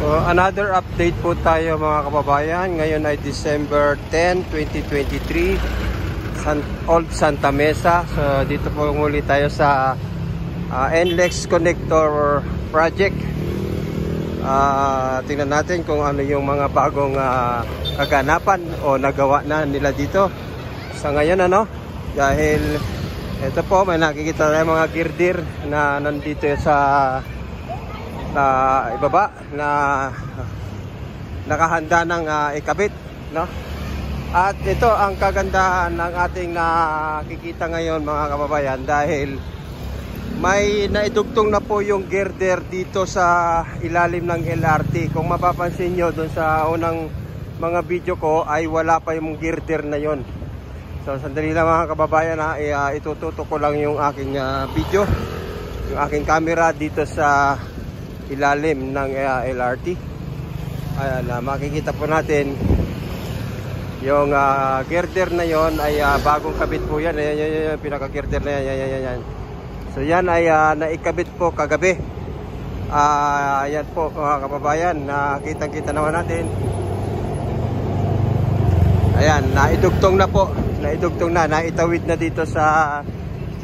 Another update po tayo mga kababayan. Ngayon ay December 10, 2023, Old Santa Mesa. So dito po muli tayo sa NLEX Connector Project. Tingnan natin kung ano yung mga bagong kaganapan o nagawa na nila dito sa ngayon, ano, dahil ito po may nakikita tayo mga girder na nandito sa ibaba na nakahanda ng ikabit, no? At ito ang kagandahan ng ating nakikita ngayon mga kababayan, dahil may naidugtong na po yung girder dito sa ilalim ng LRT. Kung mapapansin nyo dun sa unang mga video ko ay wala pa yung girder na yon. So sandali lang mga kababayan, itututok ko lang yung aking video, yung aking camera dito sa ilalim ng LRT. Ayan, makikita po natin yung girder na yon ay bagong kabit po yan. Ayan, yung pinaka-girder na yan. So yan ay naikabit po kagabi. Ayan po mga kababayan, nakitang-kita naman natin. Ayan, naidugtong na po. Naitawid na dito sa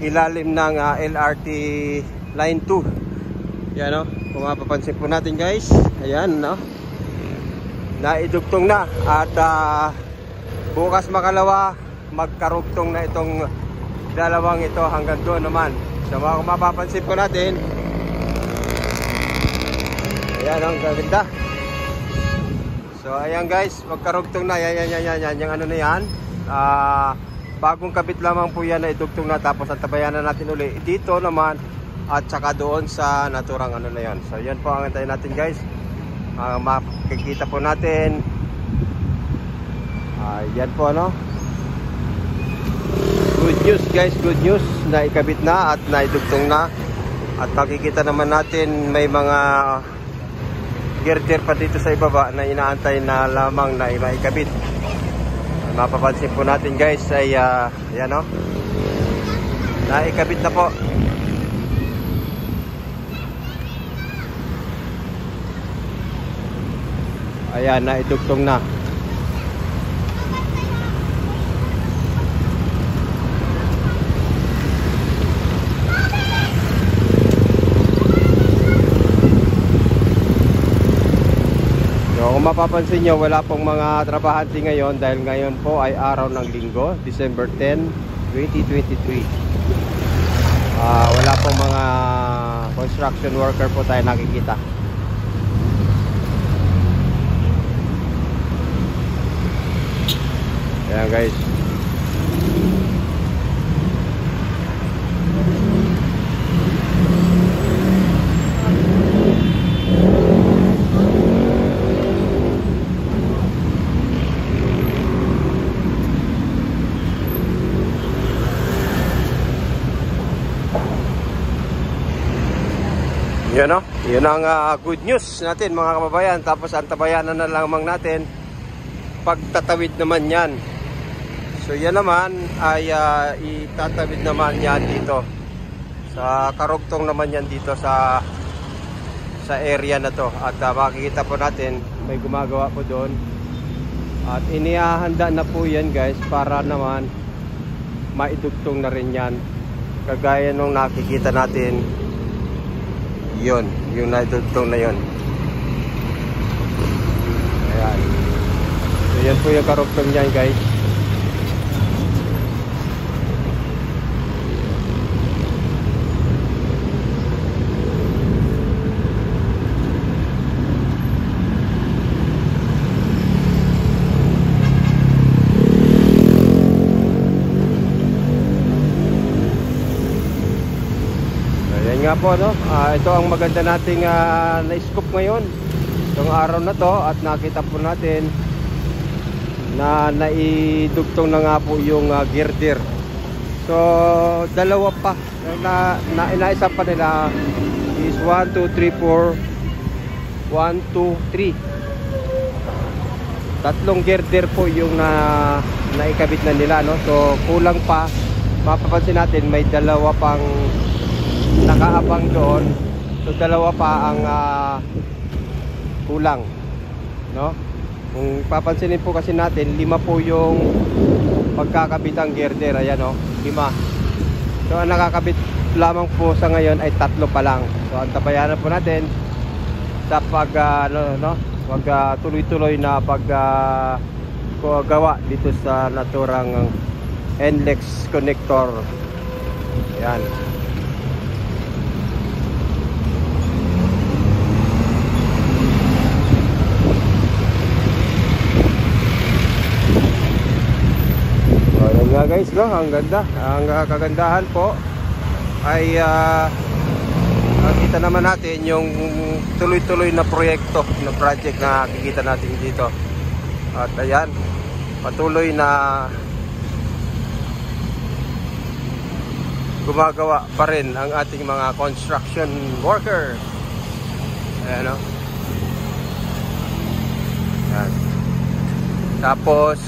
ilalim ng LRT Line 2. Yan, no? Kung mapapansin po natin guys, ayan, no? Naidugtong na at bukas makalawa magkarugtong na itong dalawang ito hanggang doon naman. So kung mapapansin po natin, ayan, ang ganda. So ayan guys, magkarugtong na. Yan, yung ano na yan, bagong kabit lamang po yan na idugtong na, tapos antabayan na natin uli dito naman at saka doon sa naturang ano na yan. So yan po ang antayin natin guys. Makikita po natin, yan po, ano, good news guys, good news na ikabit na at naidugtong na. At makikita naman natin may mga girder pa dito sa ibaba na inaantay na lamang na maikabit. Mapapansin po natin guys ay yan, no, naikabit na po. Ayan, naidugtong na. So, kung mapapansin nyo, wala pong mga trabahante ngayon dahil ngayon po ay araw ng linggo, December 10, 2023. Wala pong mga construction worker po tayo nakikita. Ayan guys. Yan, no? Yun ang good news natin mga kababayan. Tapos antabayanan na lamang natin pagtatawid naman yan. So yan naman ay itatawid naman yan dito sa karugtong naman yan dito sa area na to. At makikita po natin may gumagawa po doon. At inihahanda na po yan guys para naman maidugtong na rin yan. Kagaya nung nakikita natin, yun, yung naidugtong na yun. Ayan. So yan po yung karugtong yan guys. Nga po, no? Ito ang maganda nating na-scoop ngayon itong araw na to, at nakita po natin na naidugtong na nga po yung girder. So dalawa pa na inaisa pa nila is 1, 2, 3, 4 1, 2, 3, tatlong girder po yung naikabit na nila, no? So kulang pa, mapapansin natin may dalawa pang nakaabang doon. So dalawa pa ang kulang, no? Kung papansinin po kasi natin, 5 po yung pagkakabitang girder. Ayan, no? 5. So ang nakakabit lamang po sa ngayon ay 3 pa lang. So antabayanan po natin sa pag wag tuloy-tuloy na gawa dito sa naturang NLEX connector. Ayan. Ayan nga guys, no? Ang ganda. Ang kagandahan po ay kita naman natin yung tuloy-tuloy na proyekto, na project na kikita natin dito. At ayan, patuloy na gumagawa pa rin ang ating mga construction worker. Ayan, no? Ayan. Tapos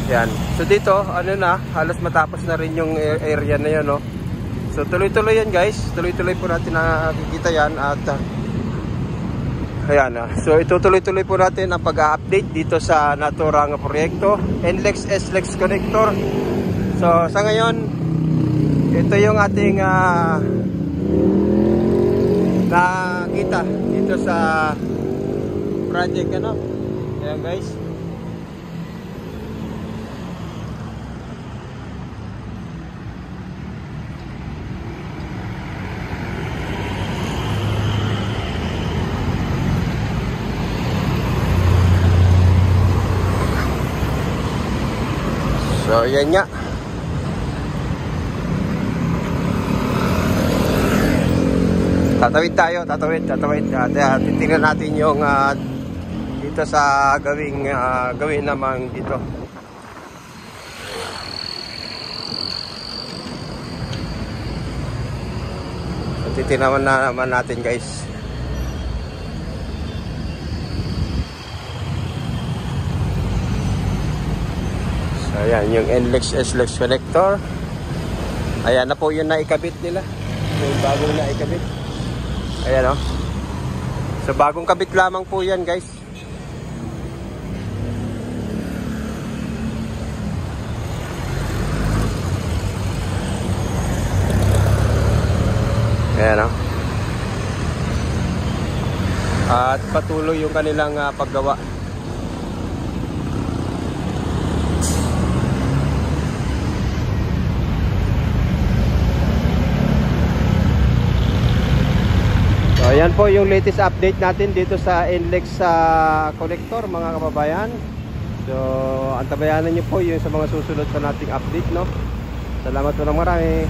yan. So dito, ano na, halos matapos na rin yung area na yun, no? So tuloy-tuloy yan guys. Tuloy-tuloy po natin nakikita yan. At ayan, so itutuloy-tuloy po natin ang pag-update dito sa naturang proyekto, NLEX SLEX connector. So sa ngayon, ito yung ating nakita dito sa project, ano? Ayan guys. So yan nga. Tatawid tayo, tatawid. Titingnan natin yung dito sa gawin naman dito. Titingnan naman natin guys. Ayan, yung NLEX SLEX connector. Ayan na po yung naikabit nila. Yung bagong naikabit. Ayan, o. So bagong kabit lamang po yan guys. Ayan, o. At patuloy yung kanilang paggawa. Ayan po yung latest update natin dito sa NLEX connector, mga kababayan. So antabayanan nyo po yung sa mga susunod pa nating update, no? Salamat po ng marami.